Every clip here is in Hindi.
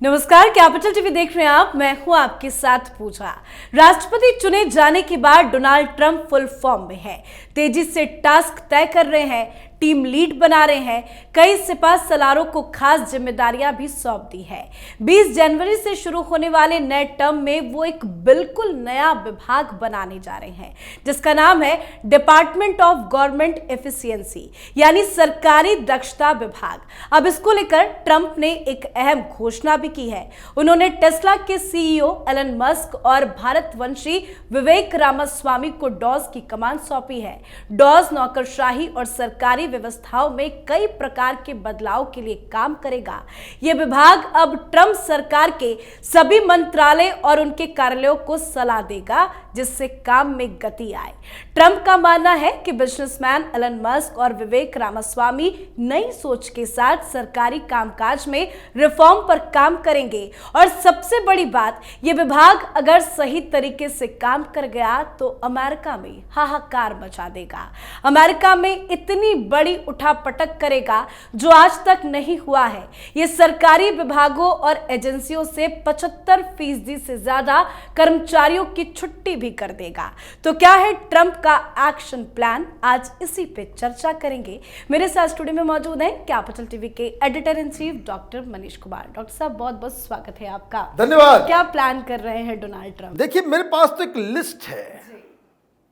नमस्कार, कैपिटल टीवी देख रहे हैं आप। मैं हूं आपके साथ पूजा। राष्ट्रपति चुने जाने के बाद डोनाल्ड ट्रंप फुल फॉर्म में है। तेजी से टास्क तय कर रहे हैं, टीम लीड बना रहे हैं, कई सिपह सलारों को खास जिम्मेदारियां भी सौंप दी है। 20 जनवरी से शुरू होने वाले नए टर्म में वो एक बिल्कुल नया विभाग बनाने जा रहे हैं, जिसका नाम है डिपार्टमेंट ऑफ गवर्नमेंट एफिशिएंसी, यानी सरकारी दक्षता विभाग। अब इसको लेकर ट्रंप ने एक अहम घोषणा भी की है। उन्होंने टेस्ला के सीईओ एलन मस्क और भारतवंशी विवेक रामास्वामी को डॉज की कमान सौंपी है। डॉज नौकरशाही और सरकारी व्यवस्थाओं में कई प्रकार के बदलाव के लिए काम करेगा। यह विभाग अब ट्रंप सरकार के सभी मंत्रालय और उनके कार्यालयों को सलाह देगा, जिससे काम में गति आए। ट्रंप का मानना है कि बिजनेसमैन एलन मस्क और विवेक रामास्वामी नई सोच के साथ सरकारी कामकाज में रिफॉर्म पर काम करेंगे। और सबसे बड़ी बात, यह विभाग अगर सही तरीके से काम कर गया तो अमेरिका में हाहाकार मचा देगा। अमेरिका में इतनी बड़ी उठापटक करेगा जो आज तक नहीं हुआ है। यह सरकारी विभागों और एजेंसियों से 75% से ज्यादा कर्मचारियों की छुट्टी भी कर देगा। तो क्या है ट्रंप का एक्शन प्लान? आज इसी पे चर्चा करेंगे। मेरे साथ स्टूडियो में मौजूद हैं कैपिटल टीवी के editor in chief doctor Manish Kumar. Doctor साहब, बहुत बहुत स्वागत है आपका। धन्यवाद। क्या प्लान कर रहे हैं डोनाल्ड ट्रंप? देखिए, मेरे पास तो एक लिस्ट है,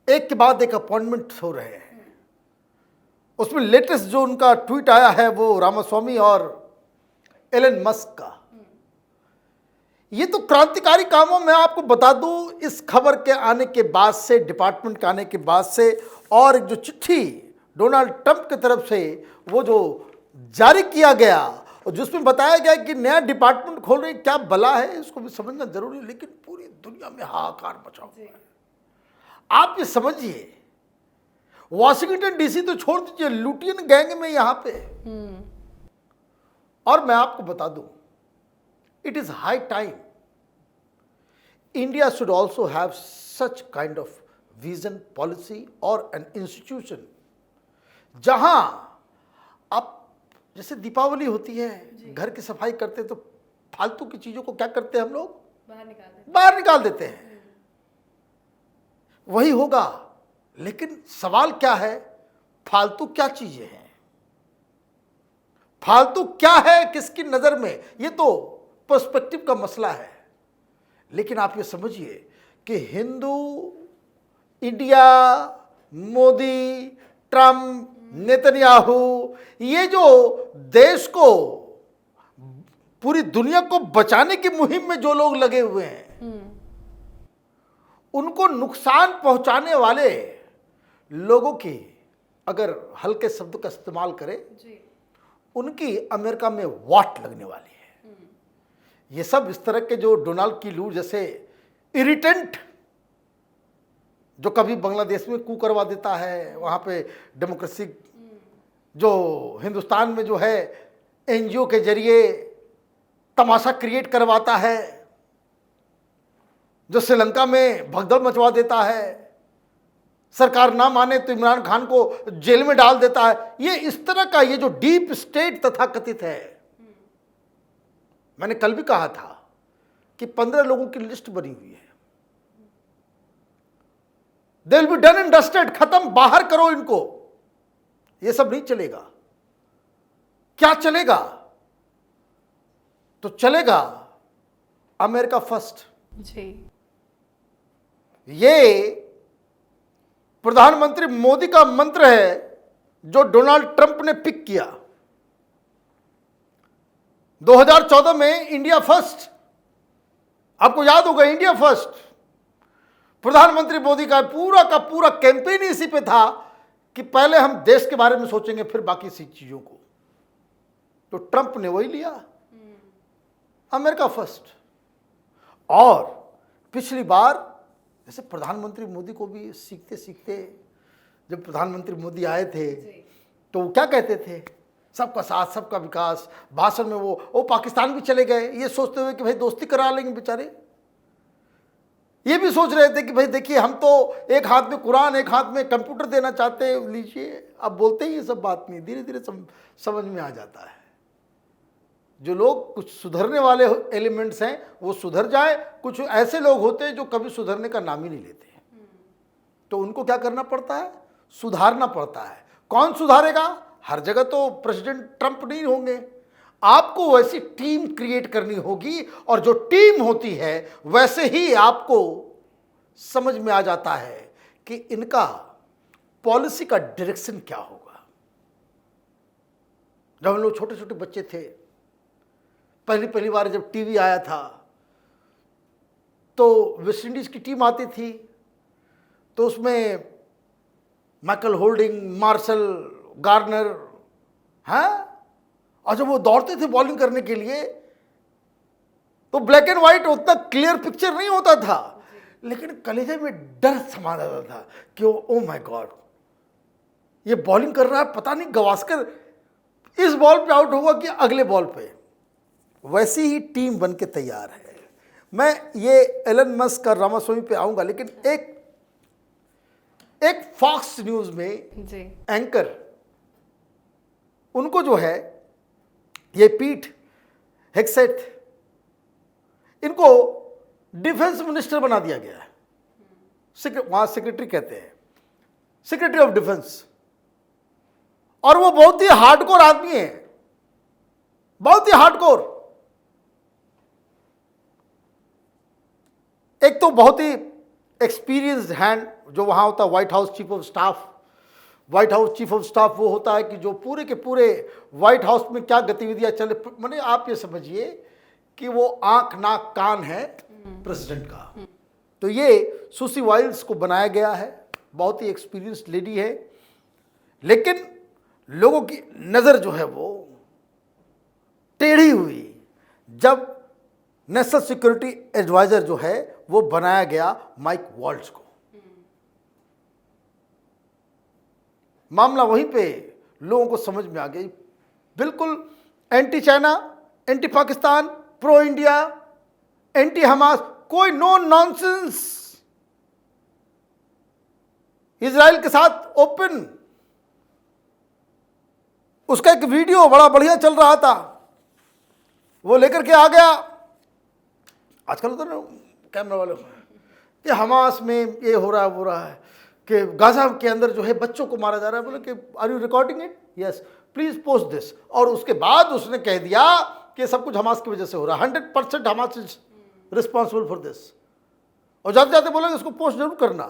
एक के बाद एक अपॉइंटमेंट हो रहे हैं। उसमें लेटेस्ट जो उनका ट्वीट आया है वो रामास्वामी और एलन मस्क का। ये तो क्रांतिकारी कामों में आपको बता दूं, इस खबर के आने के बाद से, डिपार्टमेंट के आने के बाद से, और एक जो चिट्ठी डोनाल्ड ट्रंप की तरफ से वो जो जारी किया गया और जिसमें बताया गया कि नया डिपार्टमेंट खोल रहे, क्या भला है इसको भी समझना जरूरी है। लेकिन पूरी दुनिया में हाहाकार मचा हुआ है। आप ये समझिए, वॉशिंगटन डीसी तो छोड़ दीजिए, लुटियन गैंग में यहां पे। और मैं आपको बता दूं, it is high time India should also have such kind of vision, policy और एन इंस्टीट्यूशन, जहां आप जैसे दीपावली होती है, घर की सफाई करते तो फालतू की चीजों को क्या करते हैं हम लोग? बाहर निकाल देते हैं। वही होगा। लेकिन सवाल क्या है, फालतू क्या चीजें हैं, फालतू क्या है किसकी नजर में, ये तो पर्सपेक्टिव का मसला है। लेकिन आप ये समझिए कि Hindu, India, Modi, Trump, Netanyahu, ये जो देश को, पूरी दुनिया को बचाने की मुहिम में जो लोग लगे हुए हैं, उनको नुकसान पहुंचाने वाले लोगों की अगर हल्के शब्द का इस्तेमाल करें, उनकी अमेरिका में वाट लगने वाली है। ये सब इस तरह के जो डोनाल्ड की लू जैसे इरिटेंट, जो कभी बांग्लादेश में कू करवा देता है, वहाँ पे डेमोक्रेसी, जो हिंदुस्तान में जो है एनजीओ के जरिए तमाशा क्रिएट करवाता है, जो श्रीलंका में भगदड़ मचवा देता है, सरकार ना माने तो इमरान खान को जेल में डाल देता है, ये इस तरह का ये जो डीप स्टेट तथाकथित है। मैंने कल भी कहा था कि 15 लोगों की लिस्ट बनी हुई है। They will be done and dusted, खत्म, बाहर करो इनको। ये सब नहीं चलेगा। क्या चलेगा? तो चलेगा अमेरिका फर्स्ट। जी, ये प्रधानमंत्री मोदी का मंत्र है जो डोनाल्ड ट्रंप ने पिक किया 2014 में। इंडिया फर्स्ट, आपको याद होगा, इंडिया फर्स्ट। प्रधानमंत्री मोदी का पूरा कैंपेन इसी पे था कि पहले हम देश के बारे में सोचेंगे, फिर बाकी सी चीजों को। तो ट्रंप ने वही लिया, अमेरिका फर्स्ट। और पिछली बार जैसे प्रधानमंत्री मोदी को भी सीखते सीखते, जब प्रधानमंत्री मोदी आए थे तो वो क्या कहते थे? सबका साथ सबका विकास। भाषण में वो पाकिस्तान भी चले गए, ये सोचते हुए कि भाई दोस्ती करा लेंगे बेचारे। ये भी सोच रहे थे कि भाई देखिए, हम तो एक हाथ में कुरान, एक हाथ में कंप्यूटर देना चाहते हैं, लीजिए। अब बोलते ही ये सब बात नहीं, धीरे धीरे समझ में आ जाता है। जो लोग कुछ सुधरने वाले एलिमेंट्स हैं वो सुधर जाए, कुछ ऐसे लोग होते हैं जो कभी सुधरने का नाम ही नहीं लेते, तो उनको क्या करना पड़ता है, सुधारना पड़ता है। कौन सुधारेगा? हर जगह तो प्रेसिडेंट ट्रंप नहीं होंगे, आपको वैसी टीम क्रिएट करनी होगी, और जो टीम होती है वैसे ही आपको समझ में आ जाता है कि इनका पॉलिसी का डायरेक्शन क्या होगा। जब हम लोग छोटे छोटे बच्चे थे, पहली बार जब टीवी आया था तो वेस्ट इंडीज की टीम आती थी, तो उसमें माइकल होल्डिंग, मार्शल, गार्नर, हैं, और जब वो दौड़ते थे बॉलिंग करने के लिए तो ब्लैक एंड व्हाइट उतना क्लियर पिक्चर नहीं होता था, लेकिन कलेजे में डर समा जाता था कि ओ माय गॉड, ये बॉलिंग कर रहा है, पता नहीं गवास्कर इस बॉल पे आउट होगा कि अगले बॉल पे। वैसी ही टीम बन के तैयार है। मैं ये एलन मस्क और रामास्वामी पे आऊंगा, लेकिन एक फॉक्स न्यूज में जी। एंकर, उनको जो है ये पीट हेग्सेथ, इनको डिफेंस मिनिस्टर बना दिया गया है। वहां सेक्रेटरी कहते हैं, सेक्रेटरी ऑफ डिफेंस, और वो बहुत ही हार्डकोर आदमी है, बहुत ही हार्डकोर। एक तो बहुत ही एक्सपीरियंस्ड हैंड जो वहां होता है, white house chief of staff. White house chief of staff वो होता है कि जो पूरे के पूरे व्हाइट हाउस में क्या गतिविधियां चले, माने आप ये समझिए कि वो आंख नाक कान है प्रेसिडेंट का। तो ये सुसी वाइल्स को बनाया गया है, बहुत ही एक्सपीरियंस्ड लेडी है, लेकिन लोगों की नजर जो है वो टेढ़ी हुई जब नेशनल सिक्योरिटी एडवाइजर जो है वो बनाया गया माइक वॉल्ट्ज को। मामला वहीं पे लोगों को समझ में आ गई, बिल्कुल anti China, anti Pakistan, pro India, anti Hamas, कोई नो नॉनसेंस, इजराइल के साथ ओपन। उसका एक वीडियो बड़ा बढ़िया चल रहा था, वो लेकर के आ गया। आजकल तो ना कैमरा वाले ये हमास में ये हो रहा है, वो रहा है कि गाजा के अंदर जो है बच्चों को मारा जा रहा है। बोले कि are you recording it? Yes, please post this. और उसके बाद उसने कह दिया कि सब कुछ हमास की वजह से हो रहा है, 100% Hamas is responsible for this. और जाते जाते बोलेंगे उसको पोस्ट जरूर करना।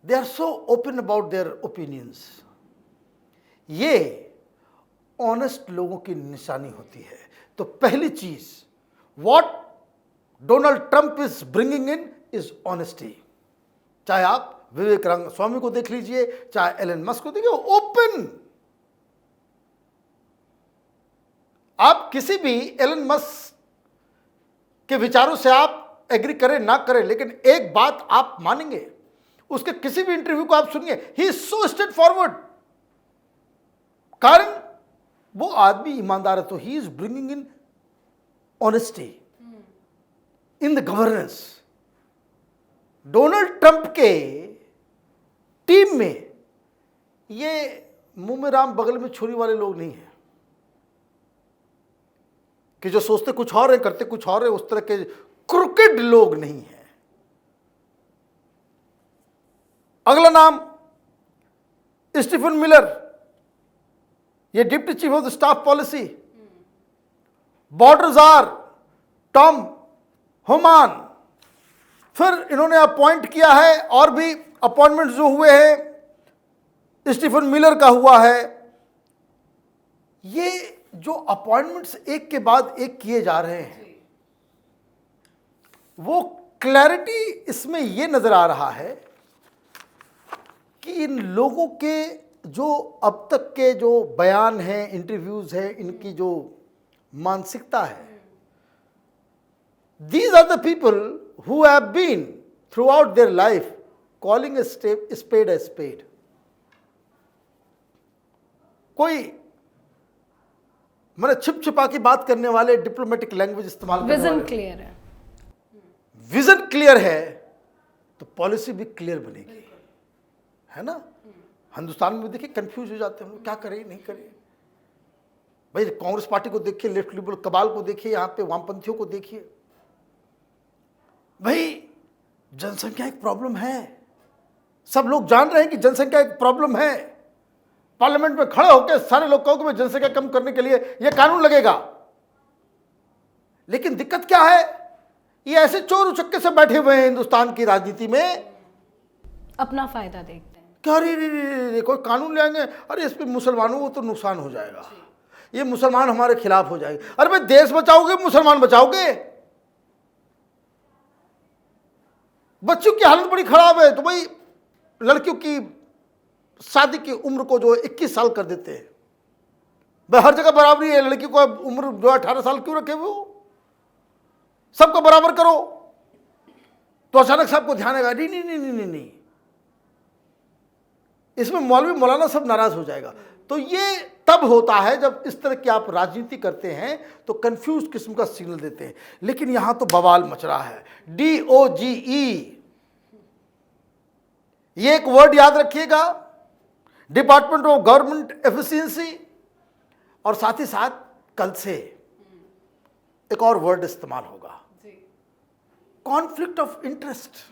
They are so open about their opinions. ये ऑनेस्ट लोगों की निशानी होती है। तो पहली चीज what Donald Trump is bringing in is honesty. चाहे आप विवेक रामास्वामी को देख लीजिए, चाहे एलन मस्क को देखिए, ओपन। आप किसी भी एलन मस्क के विचारों से आप एग्री करें ना करें, लेकिन एक बात आप मानेंगे, उसके किसी भी इंटरव्यू को आप सुनिए, he is so straight forward. कारण वो आदमी ईमानदार है, तो he is bringing in honesty in the governance. Donald Trump के टीम में ये मुंह में राम बगल में छुरी वाले लोग नहीं हैं कि जो सोचते कुछ और है करते कुछ और है, उस तरह के क्रुकेड लोग नहीं हैं। अगला नाम स्टीफन मिलर, ये deputy chief of the staff policy. Border czar Tom Homan. फिर इन्होंने अपॉइंट किया है, और भी अपॉइंटमेंट जो हुए हैं, स्टीफन मिलर का हुआ है। ये जो अपॉइंटमेंट्स एक के बाद एक किए जा रहे हैं, वो क्लैरिटी इसमें ये नजर आ रहा है कि इन लोगों के जो अब तक के जो बयान हैं, इंटरव्यूज हैं, इनकी जो मानसिकता है, these are the people who have been throughout their life calling a spade a spade. कोई मैंने छिप छिपा की बात करने वाले, डिप्लोमेटिक लैंग्वेज इस्तेमाल करने वाले, विजन क्लियर है। विजन क्लियर है तो पॉलिसी भी क्लियर बनेगी, है ना। हिंदुस्तान में देखिए कंफ्यूज हो जाते हैं, क्या करें नहीं करें। भाई कांग्रेस पार्टी को देखिए, लेफ्ट लिबरल कबाल को देखिए, यहां पे वामपंथियों को देखिए। भाई जनसंख्या एक प्रॉब्लम है, सब लोग जान रहे हैं कि जनसंख्या एक प्रॉब्लम है। पार्लियामेंट में खड़े होकर सारे लोग कहो कि जनसंख्या कम करने के लिए यह कानून लगेगा, लेकिन दिक्कत क्या है, ये ऐसे चोर उचक्के से बैठे हुए हैं हिंदुस्तान की राजनीति में, अपना फायदा देखते हैं। क्या अरे कोई कानून ले आएंगे, अरे इस पे मुसलमानों को तो नुकसान हो जाएगा, ये मुसलमान हमारे खिलाफ हो जाएंगे। अरे भाई देश बचाओगे मुसलमान बचाओगे? बच्चों की हालत बड़ी खराब है, तो भाई लड़कियों की शादी की उम्र को जो 21 साल कर देते हैं। भाई हर जगह बराबरी है, लड़की को उम्र जो 18 साल क्यों रखे हुए हो? सबको बराबर करो। तो अचानक सबको ध्यान आएगा, नहीं नहीं नहीं नहीं नहीं, इसमें मौलवी मौलाना सब नाराज हो जाएगा। तो ये तब होता है जब इस तरह की आप राजनीति करते हैं तो कंफ्यूज किस्म का सिग्नल देते हैं। लेकिन यहां तो बवाल मच रहा है, DOGE, ये एक वर्ड याद रखिएगा, डिपार्टमेंट ऑफ गवर्नमेंट एफिशिएंसी, और साथ ही साथ कल से एक और वर्ड इस्तेमाल होगा, कॉन्फ्लिक्ट ऑफ इंटरेस्ट।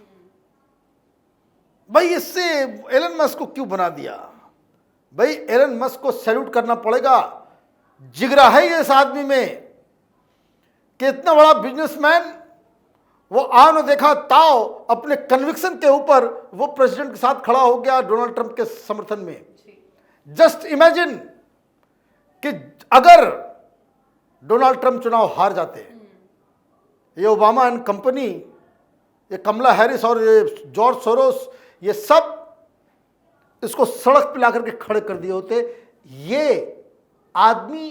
भाई इससे एलन मस्क को क्यों बना दिया? भाई एलन मस्क को सैल्यूट करना पड़ेगा, जिगरा है ये इस आदमी में कि इतना बड़ा बिजनेसमैन, वो आन देखा ताओ अपने कन्विक्शन के ऊपर वो प्रेसिडेंट के साथ खड़ा हो गया डोनाल्ड ट्रंप के समर्थन में। जस्ट इमेजिन कि अगर डोनाल्ड ट्रंप चुनाव हार जाते, ये ओबामा एंड कंपनी, ये कमला हैरिस और ये जॉर्ज सोरोस, ये सब इसको सड़क पे लाकर के खड़े कर दिए होते। ये आदमी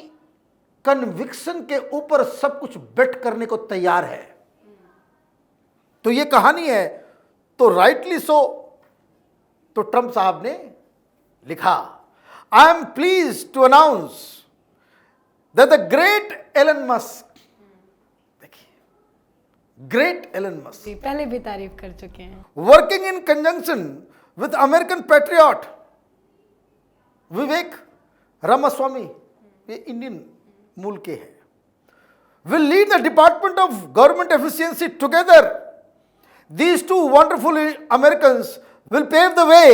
कन्विक्शन के ऊपर सब कुछ बेट करने को तैयार है। तो ये कहानी है, तो राइटली सो, तो ट्रंप साहब ने लिखा, I am please to announce that the great Elon Musk, great Elon Musk, पहले भी तारीफ कर चुके हैं, working in conjunction with American patriot Vivek Ramaswamy, ये इंडियन मूल के हैं, will lead the department of government efficiency together. These two wonderful Americans will pave the way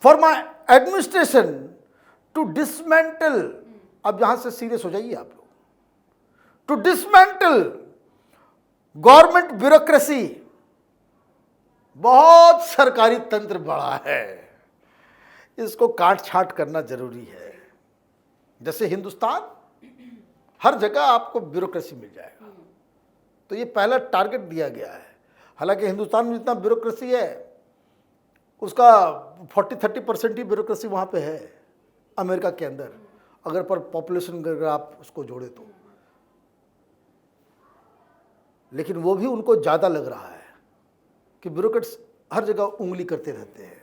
for my administration to dismantle, अब यहां से सीरियस हो जाइए आप लोग, to dismantle गवर्नमेंट ब्यूरोक्रेसी। बहुत सरकारी तंत्र बड़ा है, इसको काट छाट करना जरूरी है। जैसे हिंदुस्तान, हर जगह आपको ब्यूरोक्रेसी मिल जाएगा, तो ये पहला टारगेट दिया गया है। हालांकि हिंदुस्तान में जितना ब्यूरोक्रेसी है उसका 40-30% ही ब्यूरोक्रेसी वहाँ पे है अमेरिका के अंदर, अगर पर पॉपुलेशन अगर आप उसको जोड़े तो। लेकिन वो भी उनको ज़्यादा लग रहा है कि ब्यूरोक्रेट्स हर जगह उंगली करते रहते हैं,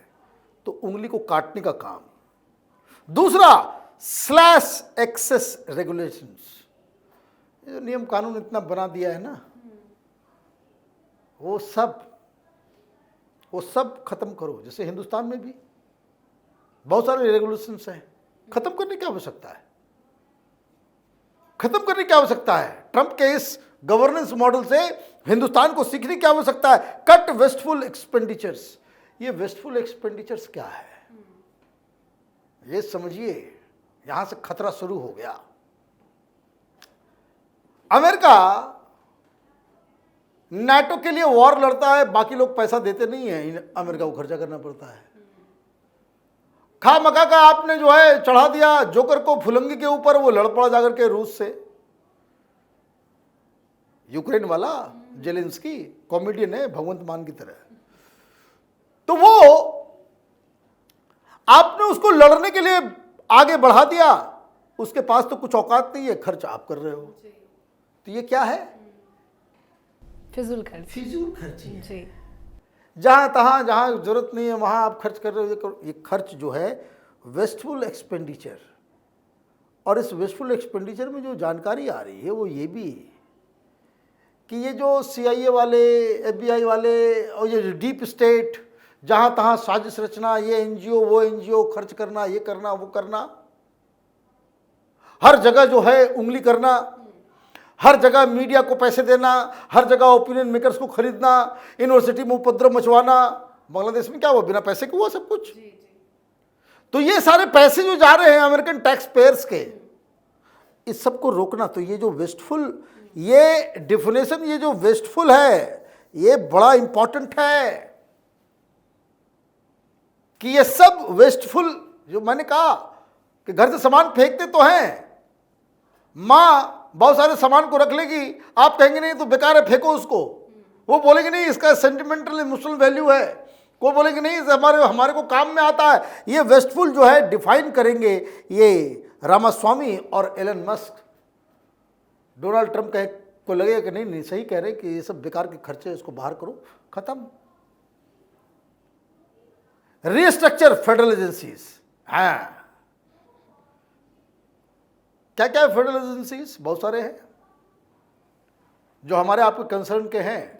तो उंगली को काटने का काम। दूसरा, स्लैश एक्सेस रेगुलेशंस, ये नियम कानून इतना बना दिया है ना, वो सब खत्म करो। जैसे हिंदुस्तान में भी बहुत सारे रेगुलेशंस हैं, खत्म करने की आवश्यकता है, खत्म करने की आवश्यकता है। ट्रंप के इस गवर्नेंस मॉडल से हिंदुस्तान को सीखने की आवश्यकता है। कट वेस्टफुल एक्सपेंडिचर्स, ये वेस्टफुल एक्सपेंडिचर्स क्या है ये समझिए, यहां से खतरा शुरू हो गया। अमेरिका नाटो के लिए वॉर लड़ता है, बाकी लोग पैसा देते नहीं है, अमेरिका को खर्चा करना पड़ता है। खा मका का आपने जो है चढ़ा दिया जोकर को फुलंगी के ऊपर, वो लड़ पड़ा जाकर के रूस से। यूक्रेन वाला जेलेंस्की कॉमेडियन है भगवंत मान की तरह, तो वो आपने उसको लड़ने के लिए आगे बढ़ा दिया, उसके पास तो कुछ औकात नहीं है, खर्च आप कर रहे हो। तो ये क्या है? फिजूल खर्च, फिजूल खर्ची है। जी, जहां तहां जहां जरूरत नहीं है वहां आप खर्च कर रहे हो। ये खर्च जो है वेस्टफुल एक्सपेंडिचर, और इस वेस्टफुल एक्सपेंडिचर में जो जानकारी आ रही है वो ये भी कि ये जो CIA वाले, FBI वाले और ये डीप स्टेट, जहां तहां साजिश रचना, ये NGO वो NGO, खर्च करना, ये करना वो करना, हर जगह जो है उंगली करना, हर जगह मीडिया को पैसे देना, हर जगह ओपिनियन मेकर्स को खरीदना, यूनिवर्सिटी में उपद्रव मचवाना। बांग्लादेश में क्या हुआ? बिना पैसे के हुआ सब कुछ। तो ये सारे पैसे जो जा रहे हैं अमेरिकन टैक्स पेयर्स के, इस सब को रोकना। तो ये जो वेस्टफुल, ये डिफिनेशन, ये जो वेस्टफुल है, ये बड़ा इंपॉर्टेंट है कि ये सब वेस्टफुल, जो मैंने कहा कि घर से सामान फेंकते तो हैं, माँ बहुत सारे सामान को रख लेगी, आप कहेंगे नहीं तो बेकार है फेंको उसको, वो बोलेंगे नहीं इसका सेंटिमेंटल इमोशनल वैल्यू है, वो बोलेंगे नहीं हमारे को काम में आता है। ये वेस्टफुल जो है डिफाइन करेंगे ये रामास्वामी और एलन मस्क। डोनाल्ड ट्रंप को लगेगा कि नहीं सही कह रहे कि ये सब बेकार के खर्चे, इसको बाहर करो, खत्म। रीस्ट्रक्चर फेडरल एजेंसीज, हाँ क्या क्या है फेडरल एजेंसीज? बहुत सारे हैं जो हमारे आपके कंसर्न के हैं।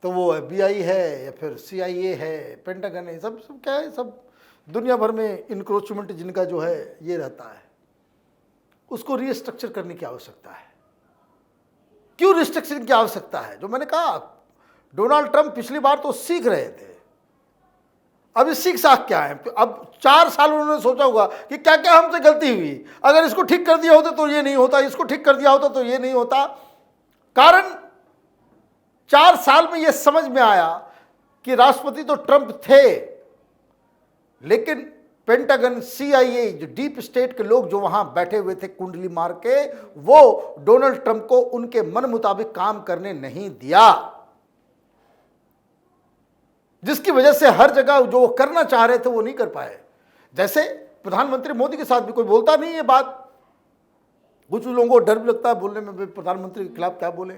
तो वो FBI है या फिर CIA है, पेंटागन है, सब क्या है, सब दुनिया भर में इंक्रोचमेंट जिनका जो है ये रहता है, उसको रीस्ट्रक्चर करने की आवश्यकता है। क्यों रिस्ट्रक्चरिंग की आवश्यकता है? जो मैंने कहा, डोनाल्ड ट्रंप पिछली बार तो सीख रहे थे, अभी सीख साख क्या है? अब 4 साल उन्होंने सोचा होगा कि क्या क्या हमसे गलती हुई, अगर इसको ठीक कर दिया होता तो ये नहीं होता, इसको ठीक कर दिया होता तो ये नहीं होता। कारण 4 साल में यह समझ में आया कि राष्ट्रपति तो ट्रंप थे, लेकिन पेंटागन, CIA, जो डीप स्टेट के लोग जो वहां बैठे हुए थे कुंडली मार के, वो डोनाल्ड ट्रंप को उनके मन मुताबिक काम करने नहीं दिया, जिसकी वजह से हर जगह जो वो करना चाह रहे थे वो नहीं कर पाए। जैसे प्रधानमंत्री मोदी के साथ भी कोई बोलता नहीं है बात, कुछ लोगों को डर भी लगता है बोलने में, प्रधानमंत्री के खिलाफ क्या बोले।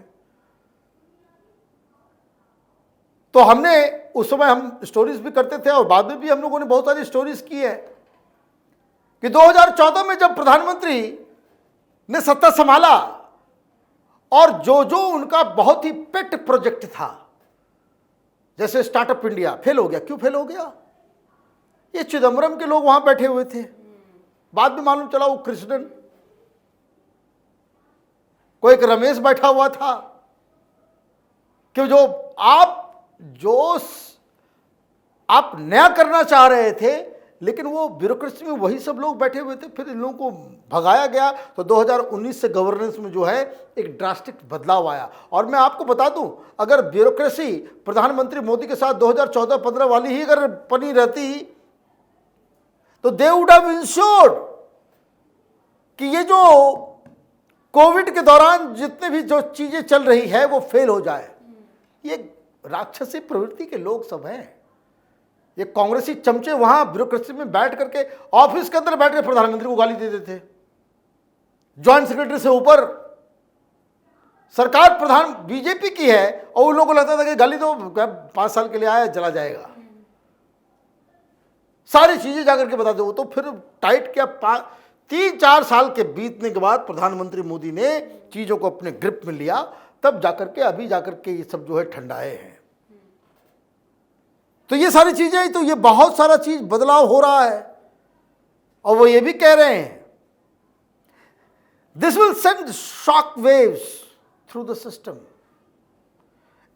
तो हमने उस समय हम स्टोरीज भी करते थे और बाद में भी हम लोगों ने बहुत सारी स्टोरीज की है कि 2014 में जब प्रधानमंत्री ने सत्ता संभाला और जो जो उनका बहुत ही पेट प्रोजेक्ट था, जैसे स्टार्टअप इंडिया, फेल हो गया। क्यों फेल हो गया? ये चिदम्बरम के लोग वहां बैठे हुए थे, बाद में मालूम चला वो कृष्णन, कोई एक रमेश बैठा हुआ था कि जो आप नया करना चाह रहे थे, लेकिन वो ब्यूरोक्रेसी में वही सब लोग बैठे हुए थे। फिर इन लोगों को भगाया गया। तो 2019 से गवर्नेंस में जो है एक ड्रास्टिक बदलाव आया। और मैं आपको बता दूं, अगर ब्यूरोक्रेसी प्रधानमंत्री मोदी के साथ 2014-15 वाली ही अगर बनी रहती तो दे वुड हैव इंश्योर्ड कि ये जो कोविड के दौरान जितने भी जो चीजें चल रही है वो फेल हो जाए। ये राक्षसी प्रवृत्ति के लोग सब हैं, ये कांग्रेसी चमचे वहां ब्यूरोक्रेसी में बैठ करके ऑफिस के अंदर बैठ के प्रधानमंत्री को गाली दे देते। ज्वाइंट सेक्रेटरी से ऊपर सरकार प्रधान बीजेपी की है और उन लोगों को लगता था कि गाली तो 5 साल के लिए आया, चला जाएगा, सारी चीजें जाकर के बता दो। तो फिर टाइट किया। 3-4 साल के बीतने के बाद प्रधानमंत्री मोदी ने चीजों को अपने ग्रिप में लिया, तब जाकर के अभी जाकर के ये सब जो है ठंडाए हैं। तो ये सारी चीजें, तो ये बहुत सारा चीज बदलाव हो रहा है। और वो ये भी कह रहे हैं this will send shock waves through the system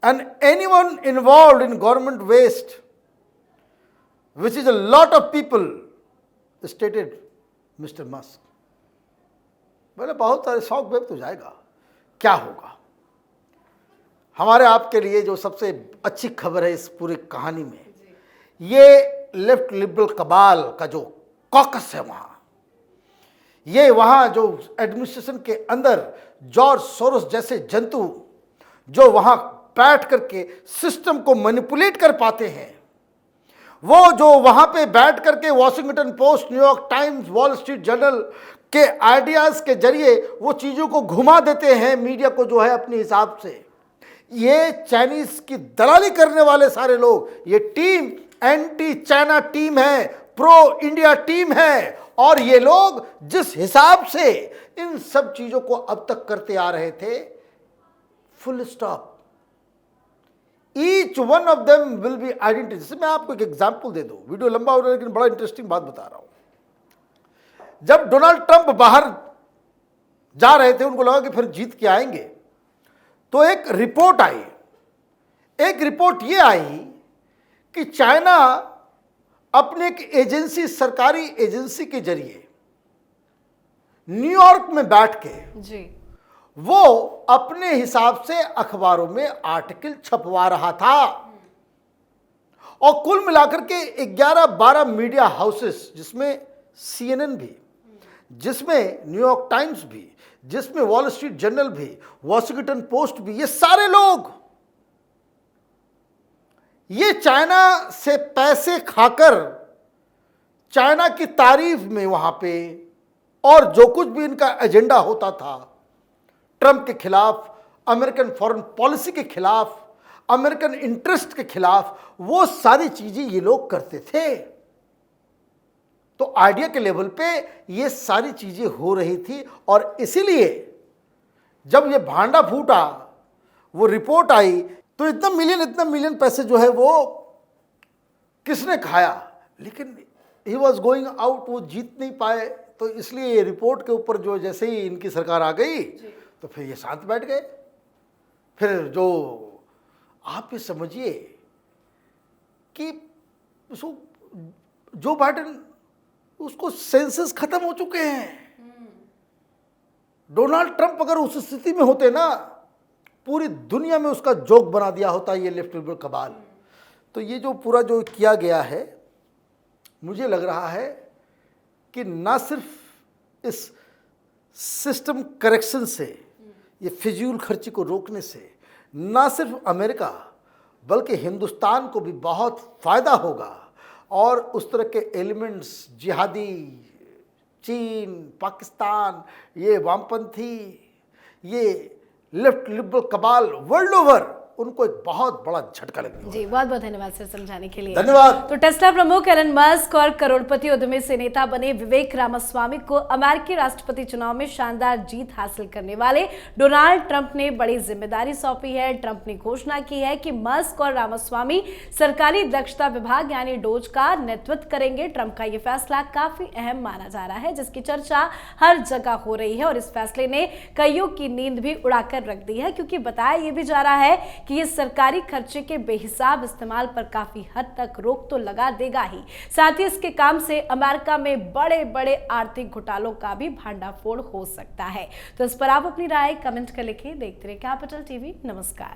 and anyone involved in government waste which is a lot of people, stated mister Musk. बोले बहुत सारे शॉक वेव तो जाएगा। क्या होगा? हमारे आपके लिए जो सबसे अच्छी खबर है इस पूरी कहानी में, ये लेफ्ट लिबरल कबाल का जो कॉकस है वहां जो एडमिनिस्ट्रेशन के अंदर जॉर्ज सोरोस जैसे जंतु जो वहां बैठ करके सिस्टम को मैनिपुलेट कर पाते हैं, वो जो वहां पे बैठ करके Washington post, New York times, wall street journal के आइडियाज के जरिए वो चीजों को घुमा देते हैं मीडिया को जो है अपने हिसाब से। ये चाइनीज की दलाली करने वाले सारे लोग, ये टीम एंटी चाइना टीम है, प्रो इंडिया टीम है। और ये लोग जिस हिसाब से इन सब चीजों को अब तक करते आ रहे थे, full stop, each one of them will be identity. जैसे मैं आपको एक एग्जाम्पल दे दूं, वीडियो लंबा हो रहा है लेकिन बड़ा इंटरेस्टिंग बात बता रहा हूं। जब डोनाल्ड ट्रंप बाहर जा रहे थे, उनको लगा कि फिर जीत के आएंगे, तो एक रिपोर्ट आई। एक रिपोर्ट ये आई कि चाइना अपने एक एजेंसी, सरकारी एजेंसी के जरिए न्यूयॉर्क में बैठ के जी वो अपने हिसाब से अखबारों में आर्टिकल छपवा रहा था। और कुल मिलाकर के 11-12 मीडिया हाउसेस, जिसमें CNN भी, जिसमें न्यूयॉर्क टाइम्स भी, जिसमें वॉल स्ट्रीट जर्नल भी, वॉशिंगटन पोस्ट भी, ये सारे लोग ये चाइना से पैसे खाकर चाइना की तारीफ में वहां पे, और जो कुछ भी इनका एजेंडा होता था ट्रंप के खिलाफ, अमेरिकन फॉरेन पॉलिसी के खिलाफ, अमेरिकन इंटरेस्ट के खिलाफ, वो सारी चीजें ये लोग करते थे। तो आइडिया के लेवल पे ये सारी चीजें हो रही थी। और इसीलिए जब ये भांडा फूटा, वो रिपोर्ट आई, तो इतना मिलियन पैसे जो है वो किसने खाया। लेकिन ही वॉज गोइंग आउट, वो जीत नहीं पाए। तो इसलिए ये रिपोर्ट के ऊपर जो जैसे ही इनकी सरकार आ गई, तो फिर ये शांत बैठ गए। फिर जो आप ये समझिए कि जो बाइडेन, उसको सेंसेस खत्म हो चुके हैं। डोनाल्ड ट्रंप अगर उस स्थिति में होते ना, पूरी दुनिया में उसका जोक बना दिया होता ये लेफ्ट लिबरल कबाल। तो ये जो पूरा जो किया गया है, मुझे लग रहा है कि ना सिर्फ इस सिस्टम करेक्शन से, ये फिजूल खर्ची को रोकने से ना सिर्फ अमेरिका बल्कि हिंदुस्तान को भी बहुत फ़ायदा होगा। और उस तरह के एलिमेंट्स, जिहादी, चीन, पाकिस्तान, ये वामपंथी, ये लेफ्ट लिबरल कबाल वर्ल्ड ओवर, उनको एक बहुत बड़ा झटका लगेगा। जी, बहुत बहुत धन्यवाद सर समझाने के लिए। धन्यवाद। तो टेस्ला प्रमुख एलन मस्क और करोड़पति उद्यमी से नेता बने विवेक रामास्वामी को अमेरिकी राष्ट्रपति चुनाव में शानदार जीत हासिल करने वाले डोनाल्ड ट्रंप ने बड़ी जिम्मेदारी सौंपी है। ट्रंप ने घोषणा की है कि मस्क और रामास्वामी सरकारी दक्षता विभाग यानी डोज का नेतृत्व करेंगे। ट्रंप का यह फैसला काफी अहम माना जा रहा है, जिसकी चर्चा हर जगह हो रही है। और इस फैसले ने कईयों की नींद भी उड़ाकर रख दी है, क्योंकि बताया यह भी जा रहा है कि ये सरकारी खर्चे के बेहिसाब इस्तेमाल पर काफी हद तक रोक तो लगा देगा ही, साथ ही इसके काम से अमेरिका में बड़े बड़े आर्थिक घोटालों का भी भांडाफोड़ हो सकता है। तो इस पर आप अपनी राय कमेंट कर लिखें। देखते रहिए कैपिटल टीवी। नमस्कार।